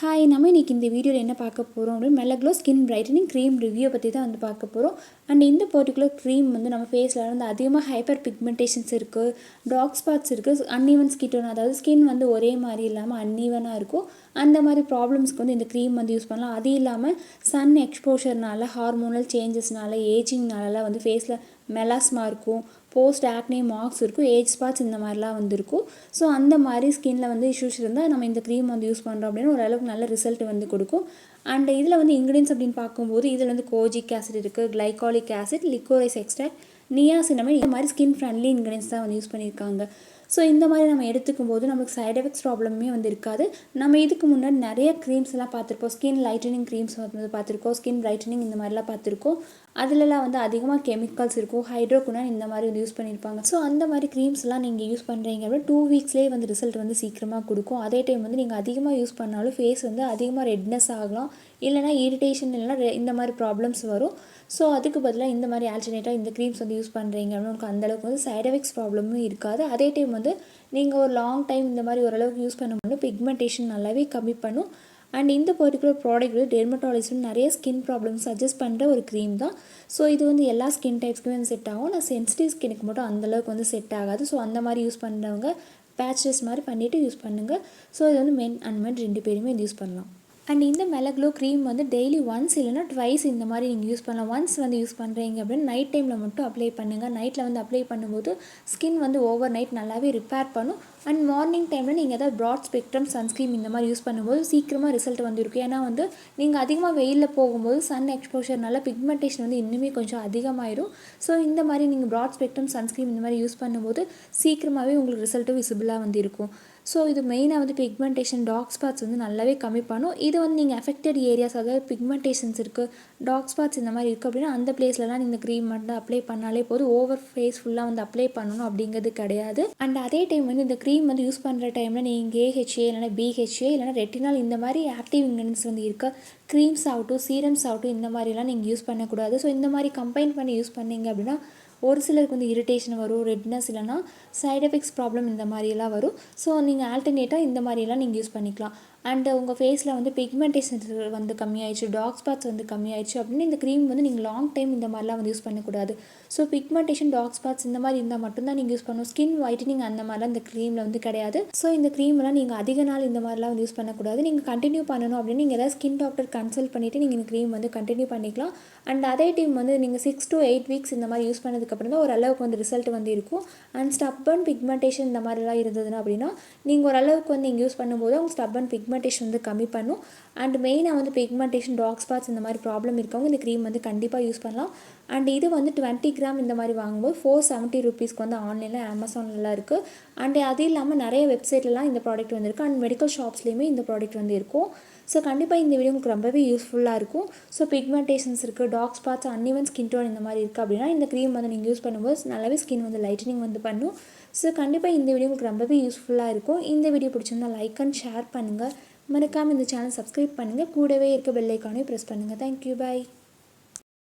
Hi, நம்ம இன்றைக்கி இந்த வீடியோவில் என்ன பார்க்க போகிறோம் அப்படின்னு மெலக்லோ ஸ்கின் பிரைட்டனிங் க்ரீம் ரிவ்யூ பற்றி தான் வந்து பார்க்க போகிறோம். அண்ட் இந்த பர்டிகுலர் க்ரீம் வந்து நம்ம ஃபேஸில் வந்து அதிகமாக ஹைப்பர் பிக்மெண்டேஷன்ஸ் இருக்குது, டார்க் ஸ்பாட்ஸ் இருக்குது, அன்ஈவன் ஸ்கின், அதாவது ஸ்கின் வந்து ஒரே மாதிரி இல்லாமல் அன்ஈவனாக இருக்கும். அந்த மாதிரி ப்ராப்ளம்ஸ்க்கு வந்து இந்த க்ரீம் வந்து யூஸ் பண்ணலாம். அது இல்லாமல் சன் எக்ஸ்போஷர்னால, ஹார்மோனல் சேஞ்சஸ்னால, ஏஜிங்னால வந்து ஃபேஸில் மெலாஸ்மா இருக்கும், போஸ்ட் ஆக்னே மார்க்ஸ் இருக்கும், ஏஜ் ஸ்பாட்ஸ் இந்த மாதிரிலாம் வந்துருக்கும். ஸோ அந்த மாதிரி ஸ்கின்னில் வந்து இஷ்யூஸ் இருந்தால் நம்ம இந்த க்ரீம் வந்து யூஸ் பண்ணுறோம் அப்படின்னு ஓரளவுக்கு நல்ல ரிசல்ட் வந்து கொடுக்கும். அண்ட் இதில் வந்து இன்க்ரீடியன்ஸ் அப்படின்னு பார்க்கும்போது இதில் வந்து கோஜிக் ஆசிட் இருக்குது, glycolic acid, liquorice extract, niacinamide, இந்த மாதிரி ஸ்கின் ஃப்ரெண்ட்லி இன்க்ரீடியன்ஸ் தான் வந்து யூஸ் பண்ணியிருக்காங்க. ஸோ இந்த மாதிரி நம்ம எடுத்துக்கும் போது நமக்கு சைட் எஃபெக்ட்ஸ் ப்ராப்ளமே வந்து இருக்காது. நம்ம இதுக்கு முன்னாடி நிறைய க்ரீம்ஸ் எல்லாம் பார்த்துருப்போம். ஸ்கின் லைட்டனிங் க்ரீம்ஸ் வந்து பார்த்துருக்கோம், ஸ்கின் பிரைட்டனிங் இந்த மாதிரிலாம் பார்த்துருக்கோம். அதிலலாம் வந்து அதிகமாக கெமிக்கல்ஸ் இருக்கும், ஹைட்ரோகுனான் இந்த மாதிரி வந்து யூஸ் பண்ணியிருப்பாங்க. ஸோ அந்த மாதிரி க்ரீம்ஸ்லாம் நீங்கள் யூஸ் பண்ணுறீங்க அப்படின்னா 2 வீக்ஸ்லேயே வந்து ரிசல்ட் வந்து சீக்கிரமாக கொடுக்கும். அதே டைம் வந்து நீங்கள் அதிகமாக யூஸ் பண்ணாலும் ஃபேஸ் வந்து அதிகமாக ரெட்னஸ் ஆகலாம், இல்லைனா இரிட்டேஷன், இல்லைனா இந்த மாதிரி ப்ராப்ளம்ஸ் வரும். ஸோ அதுக்கு பதிலாக இந்த மாதிரி ஆல்டர்னேட்டாக இந்த க்ரீம்ஸ் வந்து யூஸ் பண்ணுறீங்க அப்படின்னு உங்களுக்கு அந்தளவுக்கு வந்து சைட் எஃபெக்ட்ஸ் ப்ராப்ளமும் இருக்காது. அதே டைம் வந்து நீங்கள் ஒரு லாங் டைம் இந்த மாதிரி ஓரளவுக்கு யூஸ் பண்ணும்போது பிக்மெண்டேஷன் நல்லாவே கம்மி பண்ணும். அண்ட் இந்த பர்டிகுலர் ப்ராடக்ட் வந்து டெர்மட்டாலஜிஸ்ட் நிறைய ஸ்கின் ப்ராப்ளம்ஸ் சஜஸ்ட் பண்ணுற ஒரு க்ரீம் தான். ஸோ இது வந்து எல்லா ஸ்கின் டைப்ஸ்க்குமே வந்து செட் ஆகும். நான் சென்சிட்டிவ் ஸ்கினுக்கு மட்டும் அந்தளவுக்கு வந்து செட் ஆகாது. ஸோ அந்த மாதிரி யூஸ் பண்ணுறவங்க பேட்ச் டெஸ்ட் மாதிரி பண்ணிவிட்டு யூஸ் பண்ணுங்கள். ஸோ இது வந்து மென் அண்ட் மென் 2 பேருமே இது யூஸ் பண்ணலாம். அண்ட் இந்த மெலக்லோ க்ரீம் வந்து டெய்லி ஒன்ஸ் இல்லைனா ட்வைஸ் இந்த மாதிரி நீங்கள் யூஸ் பண்ணலாம். ஒன்ஸ் வந்து யூஸ் பண்ணுறீங்க அப்படின்னு நைட் டைமில் மட்டும் அப்ளை பண்ணுங்கள். நைட்டில் வந்து அப்ளை பண்ணும்போது ஸ்கின் வந்து ஓவர் நைட் நல்லாவே ரிப்பேர் பண்ணும். அண்ட் மார்னிங் டைமில் நீங்கள் ஏதாவது ப்ராட் ஸ்பெக்ட்ரம் சன்ஸ்க்ரீம் இந்த மாதிரி யூஸ் பண்ணும்போது சீக்கிரமாக ரிசல்ட் வந்து இருக்கும். ஏன்னா வந்து நீங்கள் அதிகமாக வெயிலில் போகும்போது சன் எக்ஸ்போஷர்னால பிக்மெண்டேஷன் வந்து இன்னுமே கொஞ்சம் அதிகமாகிடும். ஸோ இந்த மாதிரி நீங்கள் ப்ராட் ஸ்பெக்ட்ரம் சன்ஸ்க்ரீம் இந்த மாதிரி யூஸ் பண்ணும்போது சீக்கிரமாகவே உங்களுக்கு ரிசல்ட்டும் விசிபிளாக வந்து இருக்கும். ஸோ இது மெயினாக வந்து பிக்மெண்டேஷன், டார்க் ஸ்பாட்ஸ் வந்து நல்லாவே கம்மி பண்ணும். இது வந்து நீங்கள் அஃபெக்டட் ஏரியாஸ், அதாவது பிக்மெண்டேஷன்ஸ் இருக்குது, டார்க் ஸ்பாட்ஸ் இந்த மாதிரி இருக்குது அப்படின்னா அந்த பிளேஸ்லலாம் நீங்கள் க்ரீம் மட்டும் அப்ளை பண்ணாலே போதும். ஓவர் ஃபேஸ் ஃபுல்லாக வந்து அப்ளை பண்ணணும் அப்படிங்கிறது கிடையாது. அண்ட் அதே டைம் வந்து இந்த க்ரீம் வந்து யூஸ் பண்ணுற டைமில் நீங்கள் ஏஹெச்ஏ இல்லைனா பிஹெச்ஏ இல்லைனா ரெட்டினால் இந்த மாதிரி ஆக்டிவ் இன்க்ரீடியன்ட்ஸ் வந்து இருக்க க்ரீம்ஸ் ஆகட்டும், சீரம்ஸ் ஆகட்டும் இந்த மாதிரிலாம் நீங்கள் யூஸ் பண்ணக்கூடாது. ஸோ இந்த மாதிரி கம்பைன் பண்ணி யூஸ் பண்ணீங்க அப்படின்னா ஒரு சிலருக்கு வந்து இரிட்டேஷன் வரும், ரெட்னஸ் இல்லைனா சைட் எஃபெக்ட்ஸ் ப்ராப்ளம் இந்த மாதிரியெல்லாம் வரும். ஸோ நீங்கள் ஆல்டர்னேட்டாக இந்த மாதிரியெல்லாம் நீங்கள் யூஸ் பண்ணிக்கலாம். அண்டு உங்கள் ஃபேஸில் வந்து பிக்மெண்டேஷன் வந்து கம்மியாயிடுச்சு, டார்க் ஸ்பாட்ஸ் வந்து கம்மியாயிடுச்சு அப்படின்னு இந்த க்ரீம் வந்து நீங்கள் லாங் டைம் இந்த மாதிரிலாம் வந்து யூஸ் பண்ணக்கூடாது. ஸோ பிக்மெண்டேஷன், டார்க் ஸ்பாட்ஸ் இந்த மாதிரி இருந்தால் மட்டும்தான் நீங்கள் யூஸ் பண்ணணும். ஸ்கின் ஒயிட்டனிங் அந்த மாதிரிலாம் இந்த க்ரீமில் வந்து கிடையாது. ஸோ இந்த க்ரீம்லாம் நீங்கள் அதிக நாள் இந்த மாதிரிலாம் வந்து யூஸ் பண்ணக்கூடாது. நீங்கள் கண்டினியூ பண்ணணும் அப்படின்னு நீங்கள் ஏதாவது ஸ்கின் டாக்டர் கன்சல்ட் பண்ணிவிட்டு நீங்கள் இந்த க்ரீம் வந்து கண்டினியூ பண்ணிக்கலாம். அண்ட் அதே டைம் வந்து நீங்கள் 6 to 8 வீக்ஸ் இந்த மாதிரி யூஸ் பண்ணதுக்கப்புறம் தான் ஓரளவுக்கு வந்து ரிசல்ட் வந்து இருக்கும். அண்ட் ஸ்டப்பன் பிக்மெண்டேஷன் இந்த மாதிரிலாம் இருந்ததுன்னா அப்படின்னா நீங்கள் ஓரளவுக்கு வந்து நீங்கள் யூஸ் பண்ணும்போது உங்கள் ஸ்டப்பன் பிக்மெண்டேஷன் வந்து கம்மி பண்ணும். அண்ட் மெயினாக வந்து பிக்மெண்டேஷன், டார்க் ஸ்பாட்ஸ் இந்த மாதிரி ப்ராப்ளம் இருக்கவங்க இந்த க்ரீம் வந்து கண்டிப்பாக யூஸ் பண்ணலாம். அண்ட் இது வந்து 20 கிராம் இந்த மாதிரி வாங்கும்போது 470 ருபீஸ்க்கு வந்து ஆன்லைனில் அமேசான்லாம் இருக்குது. அண்ட் அது இல்லாமல் நிறைய வெப்சைட்லாம் இந்த ப்ராடக்ட் வந்துருக்கு. அண்ட் மெடிக்கல் ஷாப்ஸ்லேயுமே இந்த ப்ராடக்ட் வந்து இருக்கும். ஸோ கண்டிப்பாக இந்த வீடியோ உங்களுக்கு ரொம்பவே யூஸ்ஃபுல்லாக இருக்கும். ஸோ பிக்மெண்டேஷன்ஸ் இருக்குது, dark spots, uneven skin tone இந்த மாதிரி இருக்குது அப்படின்னா இந்த க்ரீம் வந்து நீங்கள் யூஸ் பண்ணும்போது நல்லாவே ஸ்கின் வந்து லைட்டனிங் வந்து பண்ணும். ஸோ கண்டிப்பாக இந்த வீடியோ உங்களுக்கு ரொம்பவே யூஸ்ஃபுல்லாக இருக்கும். இந்த வீடியோ பிடிச்சிருந்தால் லைக் அண்ட் ஷேர் பண்ணுங்கள். மறக்காமல் இந்த சேனல் சப்ஸ்கிரைப் பண்ணுங்கள். கூடவே இருக்க பெல் ஐக்கானையும் ப்ரெஸ் பண்ணுங்கள். தேங்க்யூ, பாய்.